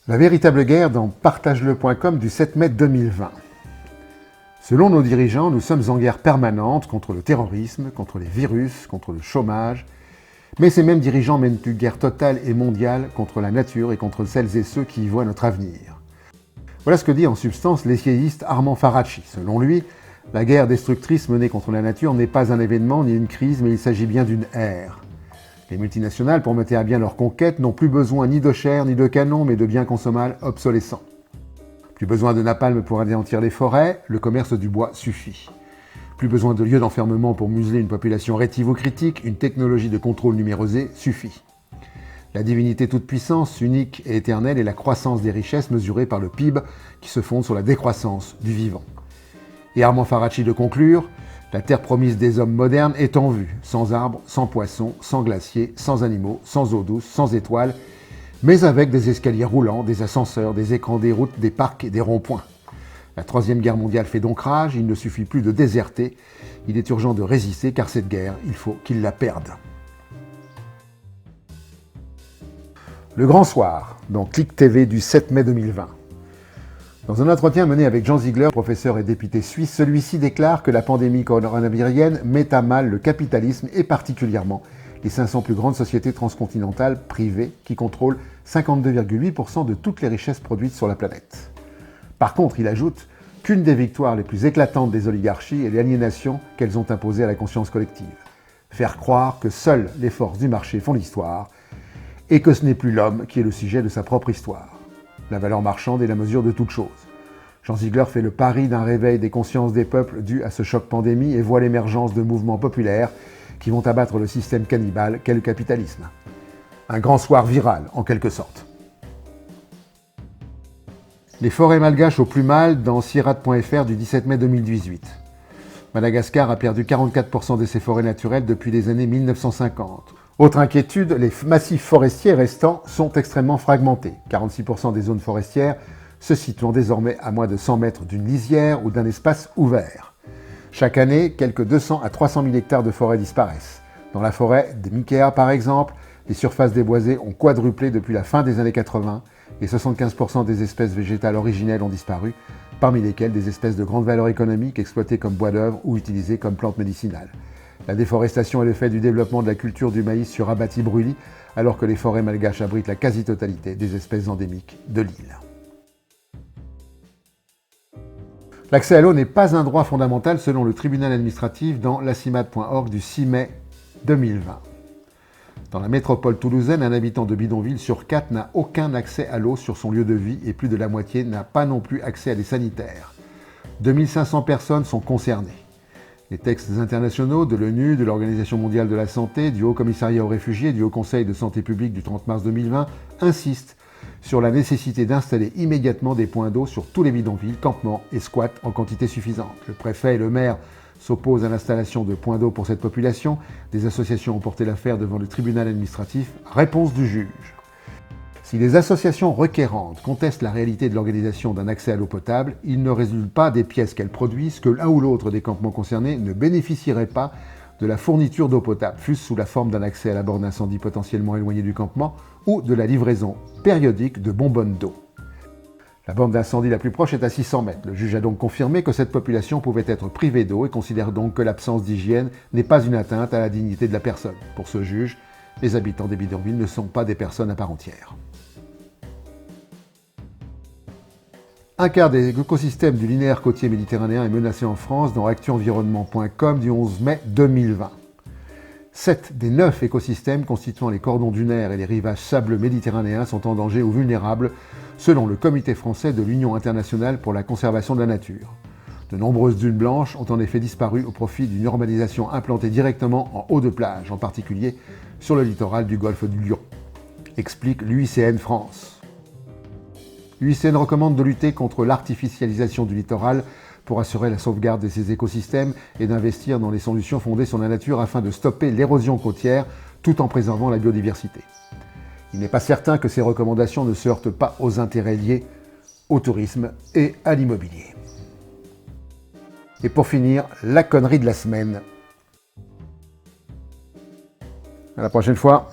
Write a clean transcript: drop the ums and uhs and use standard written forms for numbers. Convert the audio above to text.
La véritable guerre dans partagele.com du 7 mai 2020. Selon nos dirigeants, nous sommes en guerre permanente contre le terrorisme, contre les virus, contre le chômage. Mais ces mêmes dirigeants mènent une guerre totale et mondiale contre la nature et contre celles et ceux qui y voient notre avenir. Voilà ce que dit en substance l'essayiste Armand Faraci. Selon lui, la guerre destructrice menée contre la nature n'est pas un événement ni une crise, mais il s'agit bien d'une ère. Les multinationales, pour mener à bien leur conquête, n'ont plus besoin ni de chair ni de canons, mais de biens consommables obsolescents. Plus besoin de napalm pour anéantir les forêts, le commerce du bois suffit. Plus besoin de lieux d'enfermement pour museler une population rétive ou critique, une technologie de contrôle numérosée suffit. La divinité toute-puissance, unique et éternelle, est la croissance des richesses mesurée par le PIB qui se fonde sur la décroissance du vivant. Et Armand Faraci de conclure, la terre promise des hommes modernes est en vue, sans arbres, sans poissons, sans glaciers, sans animaux, sans eau douce, sans étoiles, mais avec des escaliers roulants, des ascenseurs, des écrans des routes, des parcs et des ronds-points. La Troisième Guerre mondiale fait donc rage, il ne suffit plus de déserter, il est urgent de résister car cette guerre, il faut qu'il la perde. Le Grand Soir, dans Click TV du 7 mai 2020. Dans un entretien mené avec Jean Ziegler, professeur et député suisse, celui-ci déclare que la pandémie coronavirus met à mal le capitalisme et particulièrement les 500 plus grandes sociétés transcontinentales privées qui contrôlent 52,8% de toutes les richesses produites sur la planète. Par contre, il ajoute qu'une des victoires les plus éclatantes des oligarchies est l'aliénation qu'elles ont imposée à la conscience collective. Faire croire que seules les forces du marché font l'histoire et que ce n'est plus l'homme qui est le sujet de sa propre histoire. La valeur marchande est la mesure de toute chose. Jean Ziegler fait le pari d'un réveil des consciences des peuples dû à ce choc pandémie et voit l'émergence de mouvements populaires qui vont abattre le système cannibale qu'est le capitalisme. Un grand soir viral, en quelque sorte. Les forêts malgaches au plus mal dans CIRAD.fr du 17 mai 2018. Madagascar a perdu 44% de ses forêts naturelles depuis les années 1950. Autre inquiétude, les massifs forestiers restants sont extrêmement fragmentés. 46% des zones forestières se situant désormais à moins de 100 mètres d'une lisière ou d'un espace ouvert. Chaque année, quelques 200 à 300 000 hectares de forêt disparaissent. Dans la forêt des Mikéas, par exemple, les surfaces déboisées ont quadruplé depuis la fin des années 80 et 75% des espèces végétales originelles ont disparu, parmi lesquelles des espèces de grande valeur économique exploitées comme bois d'œuvre ou utilisées comme plantes médicinales. La déforestation est le fait du développement de la culture du maïs sur Abati-Bruli, alors que les forêts malgaches abritent la quasi-totalité des espèces endémiques de l'île. L'accès à l'eau n'est pas un droit fondamental selon le tribunal administratif dans lacimad.org du 6 mai 2020. Dans la métropole toulousaine, un habitant de bidonville sur 4 n'a aucun accès à l'eau sur son lieu de vie et plus de la moitié n'a pas non plus accès à des sanitaires. 2500 personnes sont concernées. Les textes internationaux de l'ONU, de l'Organisation mondiale de la santé, du Haut Commissariat aux réfugiés, du Haut Conseil de santé publique du 30 mars 2020 insistent sur la nécessité d'installer immédiatement des points d'eau sur tous les bidonvilles, campements et squats en quantité suffisante. Le préfet et le maire s'opposent à l'installation de points d'eau pour cette population. Des associations ont porté l'affaire devant le tribunal administratif. Réponse du juge. Si les associations requérantes contestent la réalité de l'organisation d'un accès à l'eau potable, il ne résulte pas des pièces qu'elles produisent que l'un ou l'autre des campements concernés ne bénéficierait pas de la fourniture d'eau potable, fût-ce sous la forme d'un accès à la borne d'incendie potentiellement éloignée du campement ou de la livraison périodique de bonbonnes d'eau. La borne d'incendie la plus proche est à 600 mètres. Le juge a donc confirmé que cette population pouvait être privée d'eau et considère donc que l'absence d'hygiène n'est pas une atteinte à la dignité de la personne. Pour ce juge, les habitants des bidonvilles ne sont pas des personnes à part entière. Un quart des écosystèmes du linéaire côtier méditerranéen est menacé en France dans actuenvironnement.com du 11 mai 2020. 7 des 9 écosystèmes constituant les cordons dunaires et les rivages sableux méditerranéens sont en danger ou vulnérables selon le Comité français de l'Union internationale pour la conservation de la nature. De nombreuses dunes blanches ont en effet disparu au profit d'une urbanisation implantée directement en haut de plage, en particulier sur le littoral du golfe du Lion, explique l'UICN France. L'UICN recommande de lutter contre l'artificialisation du littoral pour assurer la sauvegarde de ces écosystèmes et d'investir dans les solutions fondées sur la nature afin de stopper l'érosion côtière tout en préservant la biodiversité. Il n'est pas certain que ces recommandations ne se heurtent pas aux intérêts liés au tourisme et à l'immobilier. Et pour finir, la connerie de la semaine. À la prochaine fois.